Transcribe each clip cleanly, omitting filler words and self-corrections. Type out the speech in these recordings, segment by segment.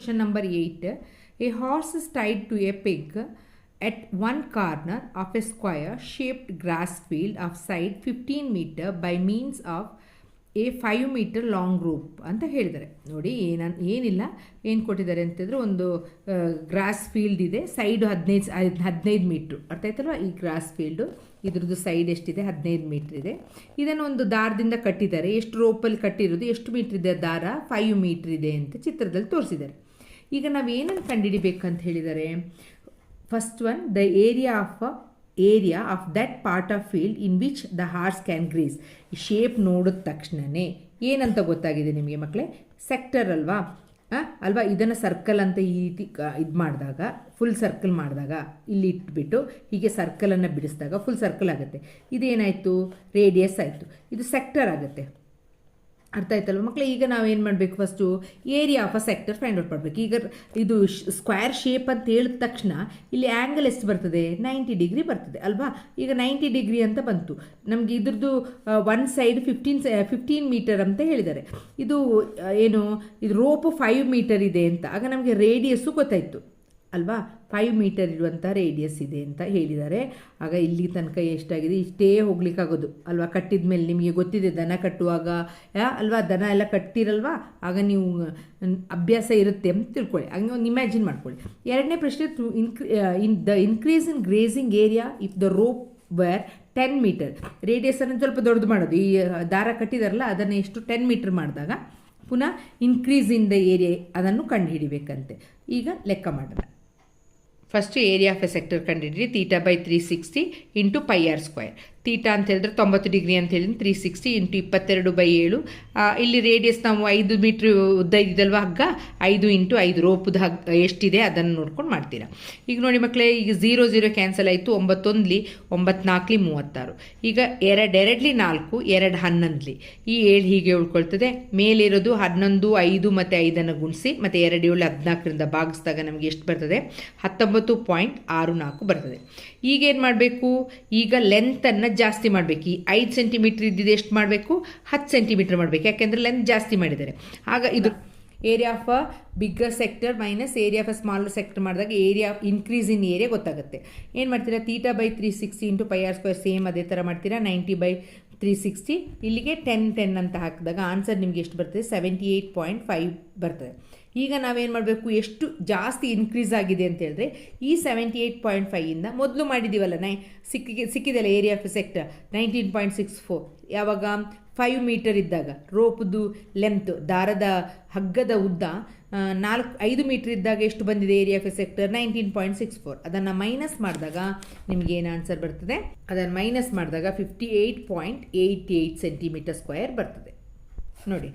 Question number 8. A horse is tied to a peg at one corner of a square shaped grass field of side 15 meter by means of a 5 meter long rope ಅಂತ ಹೇಳಿದ್ದಾರೆ. ನೋಡಿ ಏನಿಲ್ಲ ಏನು ಕೊಟ್ಟಿದ್ದಾರೆ ಅಂತಂದರೆ ಒಂದು grass field ಇದೆ, side 15 metre, ಅರ್ಥ ಆಯ್ತಲ್ವ? ಈ ಗ್ರಾಸ್ ಫೀಲ್ಡು ಇದ್ರದ್ದು ಸೈಡ್ ಎಷ್ಟಿದೆ, 15 ಮೀಟ್ರ್ ಇದೆ. ಇದನ್ನು ಒಂದು ದಾರದಿಂದ ಕಟ್ಟಿದ್ದಾರೆ. ಎಷ್ಟು ರೋಪಲ್ಲಿ ಕಟ್ಟಿರೋದು, ಎಷ್ಟು ಮೀಟ್ರ್ ಇದೆ ದಾರ, 5 ಮೀಟ್ರ್ ಇದೆ ಅಂತ ಚಿತ್ರದಲ್ಲಿ ತೋರಿಸಿದ್ದಾರೆ. ಈಗ ನಾವು ಏನನ್ನು ಕಂಡುಹಿಡಿಬೇಕಂತ ಹೇಳಿದ್ದಾರೆ, first one the area of that part of field in which the horse can grace. ಈ ಶೇಪ್ ನೋಡಿದ ತಕ್ಷಣವೇ ಏನಂತ ಗೊತ್ತಾಗಿದೆ ನಿಮಗೆ ಮಕ್ಕಳೇ? ಸೆಕ್ಟರ್ ಅಲ್ವಾ? ಇದನ್ನು ಸರ್ಕಲ್ ಅಂತ ಈ ರೀತಿ ಇದು ಮಾಡಿದಾಗ, ಫುಲ್ ಸರ್ಕಲ್ ಮಾಡಿದಾಗ, ಇಲ್ಲಿ ಇಟ್ಬಿಟ್ಟು ಹೀಗೆ ಸರ್ಕಲನ್ನು ಬಿಡಿಸಿದಾಗ ಫುಲ್ ಸರ್ಕಲ್ ಆಗುತ್ತೆ. ಇದೇನಾಯಿತು? ರೇಡಿಯಸ್ ಆಯಿತು. ಇದು ಸೆಕ್ಟರ್ ಆಗುತ್ತೆ. ಅರ್ಥ ಆಯ್ತಲ್ವ ಮಕ್ಕಳೇ? ಈಗ ನಾವೇನು ಮಾಡಬೇಕು, first area of a sector find out ಮಾಡಬೇಕು. ಈಗ ಇದು ಸ್ಕ್ವೇರ್ ಶೇಪ್ ಅಂತ ಹೇಳಿದ ತಕ್ಷಣ ಇಲ್ಲಿ ಆ್ಯಂಗಲ್ ಎಷ್ಟು ಬರ್ತದೆ? 90 ಡಿಗ್ರಿ ಬರ್ತದೆ ಅಲ್ವಾ? ಈಗ 90 ಡಿಗ್ರಿ ಅಂತ ಬಂತು ನಮಗೆ. ಇದ್ರದ್ದು ಒನ್ ಸೈಡ್ 15 ಮೀಟರ್ ಅಂತ ಹೇಳಿದ್ದಾರೆ. ಇದು ಏನು, ಇದು ರೋಪು 5 ಮೀಟರ್ ಇದೆ ಅಂತ. ಆಗ ನಮಗೆ ರೇಡಿಯಸ್ಸು ಗೊತ್ತಾಯಿತು ಅಲ್ವಾ? 5 ಮೀಟರ್ ಇರುವಂಥ ರೇಡಿಯಸ್ ಇದೆ ಅಂತ ಹೇಳಿದ್ದಾರೆ. ಆಗ ಇಲ್ಲಿ ತನಕ ಎಷ್ಟಾಗಿದೆ? ಇಷ್ಟೇ ಹೋಗ್ಲಿಕ್ಕಾಗೋದು ಅಲ್ವಾ? ಕಟ್ಟಿದ ಮೇಲೆ ನಿಮಗೆ ಗೊತ್ತಿದೆ, ದನ ಕಟ್ಟುವಾಗ ಅಲ್ವಾ, ದನ ಎಲ್ಲ ಕಟ್ತಿರಲ್ವಾ, ಆಗ ನೀವು ಅಭ್ಯಾಸ ಇರುತ್ತೆ ಅಂತ ತಿಳ್ಕೊಳ್ಳಿ. ಹಂಗೆ ಒಂದು ಇಮ್ಯಾಜಿನ್ ಮಾಡ್ಕೊಳ್ಳಿ. ಎರಡನೇ ಪ್ರಶ್ನೆ, the increase in grazing area if the rope were 10 metre. ರೇಡಿಯಸನ್ನು ಸ್ವಲ್ಪ ದೊಡ್ಡದು ಮಾಡೋದು. ಈ ದಾರ ಕಟ್ಟಿದಾರಲ್ಲ ಅದನ್ನು ಎಷ್ಟು 10 ಮೀಟರ್ ಮಾಡಿದಾಗ ಪುನಃ ಇನ್ಕ್ರೀಸ್ ಇನ್ ದ ಏರಿಯಾ ಅದನ್ನು ಕಂಡುಹಿಡಿಬೇಕಂತೆ. ಈಗ ಲೆಕ್ಕ ಮಾಡೋಣ. First area of a sector ಕಂಡುಹಿಡಿರಿ. θ/360 ಇಂಟು πr². ತೀಟಾ ಅಂತ ಹೇಳಿದ್ರೆ 90 ಡಿಗ್ರಿ ಅಂತ ಹೇಳಿದ್ರೆ 360 ಇಂಟು 22/7. ಇಲ್ಲಿ ರೇಡಿಯಸ್ ನಾವು 5 ಮೀಟ್ರ್ ಉದ್ದ ಇದ್ದಲ್ವ ಹಗ್ಗ, 5 ಇಂಟು 5 ರೋಪದ ಹಗ್ಗ ಎಷ್ಟಿದೆ ಅದನ್ನು ನೋಡ್ಕೊಂಡು ಮಾಡ್ತೀರಾ. ಈಗ ನೋಡಿ ಮಕ್ಕಳೇ, ಈಗ 0 0 ಕ್ಯಾನ್ಸಲ್ ಆಯಿತು. 9 1 9 4 36. ಈಗ 2 4 2 11 ಈ 7 ಹೀಗೆ ಉಳ್ಕೊಳ್ತದೆ. ಮೇಲಿರೋದು 11 5 ಮತ್ತು 5 ಗುಣಿಸಿ ಮತ್ತು 2 7 14 ಭಾಗಿಸಿದಾಗ ನಮಗೆ ಎಷ್ಟು ಬರ್ತದೆ? 19.64 ಬರ್ತದೆ. ಈಗೇನು ಮಾಡಬೇಕು? ಈಗ ಲೆಂತನ್ನು ಜಾಸ್ತಿ ಮಾಡಬೇಕು. ಈ 5 ಸೆಂಟಿಮೀಟ್ರ್ ಇದ್ದಿದ್ದು ಎಷ್ಟು ಮಾಡಬೇಕು? 10 ಸೆಂಟಿಮೀಟ್ರ್ ಮಾಡಬೇಕು. ಯಾಕೆಂದರೆ ಲೆಂತ್ ಜಾಸ್ತಿ ಮಾಡಿದ್ದಾರೆ. ಆಗ ಇದು area of a bigger sector minus area of a smaller sector ಮಾಡಿದಾಗ ಏರಿಯಾ ಇನ್ಕ್ರೀಸ್ ಇನ್ ಏರಿಯಾ ಗೊತ್ತಾಗುತ್ತೆ. ಏನು ಮಾಡ್ತೀರಾ? θ/360 ಇಂಟು πr² ಸೇಮ್ ಅದೇ ಥರ ಮಾಡ್ತೀರಾ. 90/360 ಇಲ್ಲಿಗೆ 10 10 ಅಂತ ಹಾಕಿದಾಗ ಆನ್ಸರ್ ನಿಮಗೆ ಎಷ್ಟು ಬರ್ತದೆ? 78.5 ಬರ್ತದೆ. ಈಗ ನಾವೇನು ಮಾಡಬೇಕು? ಎಷ್ಟು ಜಾಸ್ತಿ ಇನ್ಕ್ರೀಸ್ ಆಗಿದೆ ಅಂತ ಹೇಳಿದ್ರೆ ಈ 78.5ಇಂದ ಮೊದಲು ಮಾಡಿದ್ದೀವಲ್ಲ ಸಿಕ್ಕಿದೆಲ್ಲ ಏರಿಯಾ ಆಫ್ ಸೆಕ್ಟರ್ 19.64. ಯಾವಾಗ 5 ಮೀಟರ್ ಇದ್ದಾಗ ರೋಪ್ದು ಲೆಂತ್, ದಾರದ ಹಗ್ಗದ ಉದ್ದ 5 ಮೀಟರ್ ಇದ್ದಾಗ ಎಷ್ಟು ಬಂದಿದೆ ಏರಿಯಾ ಆಫ್ ಸೆಕ್ಟರ್? 19.64. ಅದನ್ನು ಮೈನಸ್ ಮಾಡಿದಾಗ ನಿಮ್ಗೆ ಏನು ಆನ್ಸರ್ ಬರ್ತದೆ? ಅದನ್ನು ಮೈನಸ್ ಮಾಡಿದಾಗ 58.88 ಸೆಂಟಿಮೀಟರ್ ಸ್ಕ್ವೇರ್ ಬರ್ತದೆ. ನೋಡಿ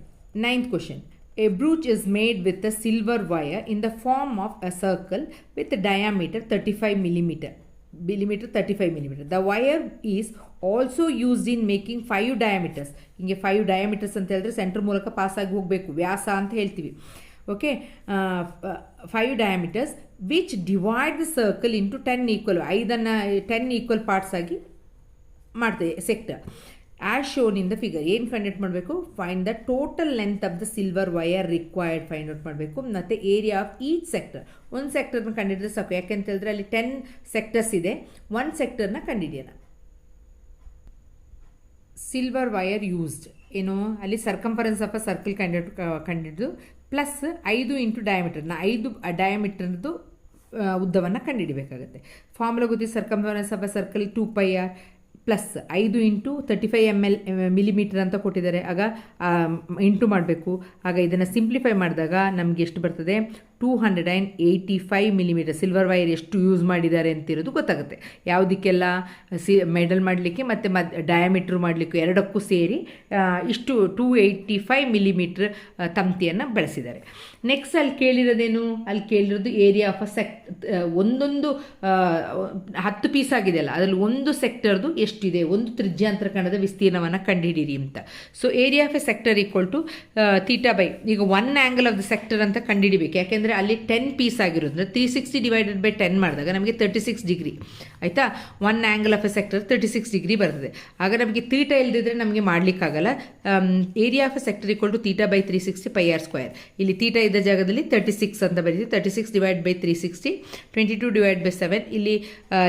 9th question. A brooch is made with a silver wire in the form of a circle with a diameter 35 millimeter. The wire is also used in making 5 diameters. ಹಿಂಗೆ 5 diameters ಅಂತ ಹೇಳಿದ್ರೆ centre ಮೂಲಕ pass ಆಗಿ ಹೋಗಬೇಕು, ವ್ಯಾಸ ಅಂತ ಹೇಳ್ತೀವಿ. Okay, 5 diameters which divide the circle into 10 equal. 5ಅನ್ನು 10 equal parts ಆಗಿ ಮಾಡ್ತೇವೆ sector. As shown in the figure. ಏನು ಫೈಂಡ್ ಔಟ್ ಮಾಡಬೇಕು? Find the total length of the silver wire required find out ಮಾಡಬೇಕು. ಮತ್ತು ಏರಿಯಾ ಆಫ್ ಈಚ್ ಸೆಕ್ಟರ್. ಒಂದು ಸೆಕ್ಟರ್ನ ಕಂಡುಹಿಡಿದ್ರೆ ಸಾಕು. ಯಾಕೆಂತ ಹೇಳಿದ್ರೆ ಅಲ್ಲಿ 10 ಸೆಕ್ಟರ್ಸ್ ಇದೆ, ಒಂದು ಸೆಕ್ಟರ್ನ ಕಂಡುಹಿಡಿಯೋಣ. ಸಿಲ್ವರ್ ವೈರ್ ಯೂಸ್ಡ್ ಏನು, ಅಲ್ಲಿ ಸರ್ಕಂಫರೆನ್ಸ್ ಆಫ್ ಅ ಸರ್ಕಲ್ ಕಂಡುಹಿಡಿದು ಪ್ಲಸ್ 5 ಇಂಟು ಡಯಾಮೀಟರ್ನ 5 ಡಯಾಮೀಟರ್ದು ಉದ್ದವನ್ನು ಕಂಡುಹಿಡಿಬೇಕಾಗುತ್ತೆ. ಫಾರ್ಮುಲಾ ಗೊತ್ತಿದೆ. Circumference of a circle 2πr plus 5 into 35 millimetre ಅಂತ ಕೊಟ್ಟಿದ್ದಾರೆ. ಆಗ ಇಂಟು ಮಾಡಬೇಕು. ಆಗ ಇದನ್ನು ಸಿಂಪ್ಲಿಫೈ ಮಾಡಿದಾಗ ನಮಗೆ ಎಷ್ಟು ಬರ್ತದೆ? 285 ಮಿಲಿಮೀಟರ್. ಸಿಲ್ವರ್ ವೈರ್ ಎಷ್ಟು ಯೂಸ್ ಮಾಡಿದ್ದಾರೆ ಅಂತಿರೋದು ಗೊತ್ತಾಗುತ್ತೆ. ಯಾವುದಕ್ಕೆಲ್ಲ ಮೆಡಲ್ ಮಾಡಲಿಕ್ಕೆ ಮತ್ತು ಡಯಾಮೀಟ್ರ್ ಮಾಡಲಿಕ್ಕೆ ಎರಡಕ್ಕೂ ಸೇರಿ ಇಷ್ಟು 285 ಮಿಲಿಮೀಟ್ರ್ ತಂತಿಯನ್ನು ಬಳಸಿದ್ದಾರೆ. ನೆಕ್ಸ್ಟ್ ಅಲ್ಲಿ ಕೇಳಿರೋದೇನು? ಅಲ್ಲಿ ಕೇಳಿರೋದು ಏರಿಯಾ ಆಫ್ ಅ ಒಂದೊಂದು 10 ಪೀಸ್ ಆಗಿದೆಯಲ್ಲ ಅದರಲ್ಲಿ ಒಂದು ಸೆಕ್ಟರ್ದು ಎಷ್ಟಿದೆ, ಒಂದು ತ್ರಿಜ್ಯಾಂತರ ಕಣದ ವಿಸ್ತೀರ್ಣವನ್ನು ಕಂಡುಹಿಡಿಯಿರಿ ಅಂತ. So area of a sector equal to θ/, ಈಗ 1 ಆ್ಯಂಗಲ್ ಆಫ್ ದ ಸೆಕ್ಟರ್ ಅಂತ ಕಂಡುಹಿಡಿಬೇಕು. ಯಾಕೆಂದರೆ ಅಂದರೆ ಅಲ್ಲಿ 10 ಪೀಸ್ ಆಗಿರೋದ್ರಿಂದ 360 ಡಿವೈಡೆಡ್ ಬೈ 10 ಮಾಡಿದಾಗ ನಮಗೆ 36 ಡಿಗ್ರಿ ಆಯಿತಾ. One angle of a sector 36 degree ಬರ್ತದೆ. ಆಗ ನಮಗೆ ತೀಟಾ ಇಲ್ಲದಿದ್ದರೆ ನಮಗೆ ಮಾಡಲಿಕ್ಕಾಗಲ್ಲ. Area of a sector equal to theta by 360 pi r square. ಇಲ್ಲಿ ತೀಟಾ ಇದ್ದ ಜಾಗದಲ್ಲಿ 36 ಅಂತ ಬರೀತೀವಿ. 36 ಡಿವೈಡ್ ಬೈ 360, 22 ಡಿವೈಡ್ ಬೈ 7. ಇಲ್ಲಿ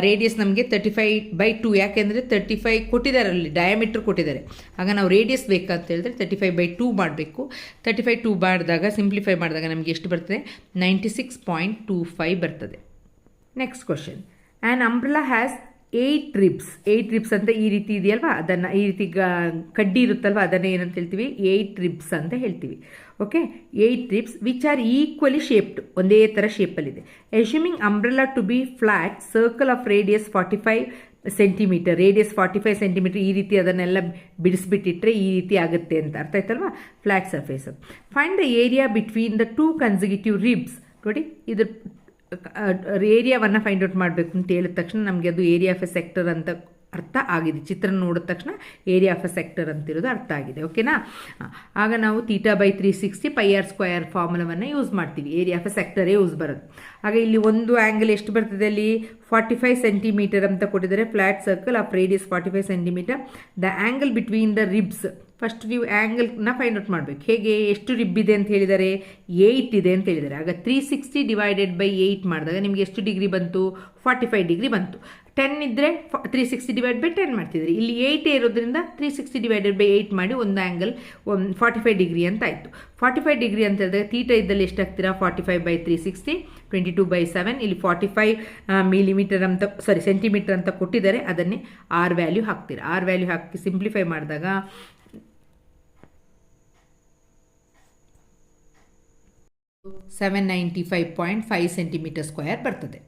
ರೇಡಿಯಸ್ ನಮಗೆ 35/2, ಯಾಕೆಂದರೆ 35 ಕೊಟ್ಟಿದ್ದಾರೆ, ಅಲ್ಲಿ ಡಯಾಮೀಟ್ರ್ ಕೊಟ್ಟಿದ್ದಾರೆ. ಆಗ ನಾವು ರೇಡಿಯಸ್ ಬೇಕಂತ ಹೇಳಿದ್ರೆ 35/2 ಮಾಡಬೇಕು. 35/2 ಮಾಡಿದಾಗ ಸಿಂಪ್ಲಿಫೈ ಮಾಡಿದಾಗ ನಮಗೆ ಎಷ್ಟು ಬರ್ತದೆ? 96.25 ಬರ್ತದೆ. Next question. An umbrella has 8 ribs. 8 ribs ಅಂತ ಈ ರೀತಿ ಇದೆಯಲ್ವಾ, ಅದನ್ನು ಈ ರೀತಿ ಕಡ್ಡಿ ಇರುತ್ತಲ್ವ, ಅದನ್ನು ಏನಂತ ಹೇಳ್ತೀವಿ? 8 ರಿಬ್ಸ್ ಅಂತ ಹೇಳ್ತೀವಿ. Okay, 8 ribs which are equally shaped, ಒಂದೇ ಥರ ಶೇಪಲ್ಲಿದೆ. Assuming umbrella to be flat, circle of radius 45 centimetre, radius 45 centimetre, ಈ ರೀತಿ ಅದನ್ನೆಲ್ಲ ಬಿಡಿಸ್ಬಿಟ್ಟಿಟ್ರೆ ಈ ರೀತಿ ಆಗುತ್ತೆ ಅಂತ ಅರ್ಥ ಆಯ್ತಲ್ವಾ? Flat surface. Find the area between the 2 consecutive ribs. ನೋಡಿ, ಇದ್ರ ಏರಿಯಾವನ್ನು ಫೈಂಡ್ ಔಟ್ ಮಾಡಬೇಕು ಅಂತ ಹೇಳಿದ ತಕ್ಷಣ ನಮಗೆ ಅದು ಏರಿಯಾ ಆಫ್ ಎ ಸೆಕ್ಟರ್ ಅಂತ ಅರ್ಥ ಆಗಿದೆ. ಚಿತ್ರ ನೋಡಿದ ತಕ್ಷಣ ಏರಿಯಾ ಆಫ್ ಎ ಸೆಕ್ಟರ್ ಅಂತಿರೋದು ಅರ್ಥ ಆಗಿದೆ. ಓಕೆನಾ? ಆಗ ನಾವು theta by 360 pi r square ಫಾರ್ಮುಲಾವನ್ನು ಯೂಸ್ ಮಾಡ್ತೀವಿ. ಏರಿಯಾ ಆಫ್ ಎ ಸೆಕ್ಟರೇ ಯೂಸ್ ಬರುತ್ತೆ. ಆಗ ಇಲ್ಲಿ ಒಂದು ಆ್ಯಂಗಲ್ ಎಷ್ಟು ಬರ್ತದೆ? ಅಲ್ಲಿ 45 ಸೆಂಟಿಮೀಟರ್ ಅಂತ ಕೊಟ್ಟಿದ್ದಾರೆ. Flat circle of radius 45 centimetre. The angle between the ribs. First ನೀವು ಆ್ಯಂಗಲ್ನ ಫೈಂಡ್ ಔಟ್ ಮಾಡಬೇಕು. ಹೇಗೆ? ಎಷ್ಟು ರಿಬ್ ಇದೆ ಅಂತ ಹೇಳಿದ್ದಾರೆ? 8 ಇದೆ ಅಂತ ಹೇಳಿದ್ದಾರೆ. ಆಗ 360 ಡಿವೈಡೆಡ್ ಬೈ 8 ಮಾಡಿದಾಗ ನಿಮಗೆ ಎಷ್ಟು ಡಿಗ್ರಿ ಬಂತು? 45 ಡಿಗ್ರಿ ಬಂತು. 10 ಇದ್ದರೆ 360 ಡಿವೈಡ್ ಬೈ 10 ಮಾಡ್ತಿದ್ರಿ. ಇಲ್ಲಿ 8 ಇರೋದ್ರಿಂದ 360 ಡಿವೈಡೆಡ್ ಬೈ 8 ಮಾಡಿ ಒಂದು ಆ್ಯಂಗಲ್ 45 ಡಿಗ್ರಿ ಅಂತ ಆಯಿತು. 45 ಡಿಗ್ರಿ ಅಂತ ಹೇಳಿದಾಗ ತೀಟಾ ಇದ್ದಲ್ಲಿ ಎಷ್ಟು ಹಾಕ್ತೀರಾ? 45 ಬೈ 360, 22 ಬೈ 7. ಇಲ್ಲಿ 45 ಮಿಲಿಮೀಟರ್ ಅಂತ ಸೆಂಟಿಮೀಟರ್ ಅಂತ ಕೊಟ್ಟಿದ್ದಾರೆ. ಅದನ್ನೇ ಆರ್ ವ್ಯಾಲ್ಯೂ ಹಾಕ್ತೀರಾ. ಆರ್ ವ್ಯಾಲ್ಯೂ ಹಾಕಿ ಸಿಂಪ್ಲಿಫೈ ಮಾಡಿದಾಗ 795.5 ಸೆಂಟಿಮೀಟರ್ ಸ್ಕ್ವೇರ್ ಬರ್ತದೆ.